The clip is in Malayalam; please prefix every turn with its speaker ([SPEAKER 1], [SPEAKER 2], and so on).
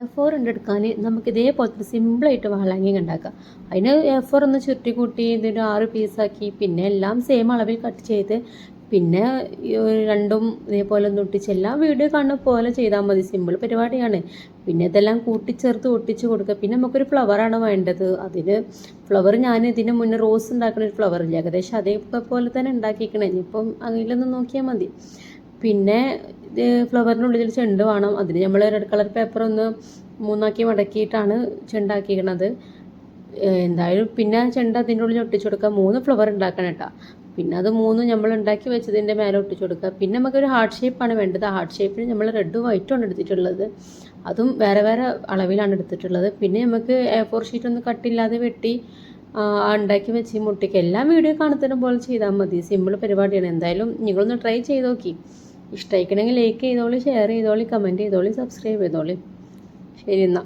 [SPEAKER 1] A4 എടുക്കാൻ നമുക്ക് ഇതേപോലത്തെ സിമ്പിളായിട്ട് വാളാങ്ങി ഉണ്ടാക്കാം. അതിന് A4 ഒന്ന് ചുരുട്ടി കൂട്ടി ഇതിന് 6 പീസാക്കി പിന്നെ എല്ലാം സെയിം അളവിൽ കട്ട് ചെയ്ത് പിന്നെ രണ്ടും ഇതേപോലെ ഒന്ന് ഒട്ടിച്ച് എല്ലാം വീഡിയോ കാണുന്ന പോലെ ചെയ്താൽ മതി. സിമ്പിൾ പരിപാടിയാണ്. പിന്നെ ഇതെല്ലാം കൂട്ടിച്ചേർത്ത് ഒട്ടിച്ച് കൊടുക്കുക. പിന്നെ നമുക്കൊരു ഫ്ലവറാണ് വേണ്ടത്. അതിന് ഫ്ലവർ ഞാൻ ഇതിന് മുന്നേ റോസ് ഉണ്ടാക്കുന്ന ഒരു ഫ്ലവർ ഇല്ല, ഏകദേശം അതേപോലെ തന്നെ ഉണ്ടാക്കിക്കണേ. ഇനിയിപ്പം അതിലൊന്ന് നോക്കിയാൽ മതി. പിന്നെ ഫ്ലവറിനുള്ളിൽ ചെണ്ട് വേണം. അതിന് നമ്മൾ റെഡ് കളർ പേപ്പർ ഒന്ന് 3ആക്കി മടക്കിയിട്ടാണ് ചെണ്ടാക്കിക്കണത്. എന്തായാലും പിന്നെ ചെണ്ട അതിൻ്റെ ഉള്ളിൽ ഒട്ടിച്ചു കൊടുക്കുക. 3 ഫ്ലവർ ഉണ്ടാക്കണം കേട്ടോ. പിന്നെ അത് 3 നമ്മൾ ഉണ്ടാക്കി വെച്ചതിൻ്റെ മേലെ ഒട്ടിച്ചു കൊടുക്കുക. പിന്നെ നമുക്കൊരു ഹാർട്ട് ഷേപ്പാണ് വേണ്ടത്. ആ ഹാർട്ട് ഷേപ്പിന് നമ്മൾ റെഡും വൈറ്റുമാണ് എടുത്തിട്ടുള്ളത്. അതും വേറെ വേറെ അളവിലാണ് എടുത്തിട്ടുള്ളത്. പിന്നെ നമുക്ക് A4 ഷീറ്റ് ഒന്ന് കട്ടില്ലാതെ വെട്ടി ഉണ്ടാക്കി വെച്ച് മുട്ടിക്കുക. എല്ലാം വീഡിയോ കാണുന്നതിന് പോലെ ചെയ്താൽ മതി. സിമ്പിൾ പരിപാടിയാണ്. എന്തായാലും നിങ്ങളൊന്ന് ട്രൈ ചെയ്ത് നോക്കി. ഇഷ്ടമായിക്കണമെങ്കിൽ ലൈക്ക് ചെയ്തോളി, ഷെയർ ചെയ്തോളി, കമൻറ്റ് ചെയ്തോളി, സബ്സ്ക്രൈബ് ചെയ്തോളി. ശരി എന്നാൽ.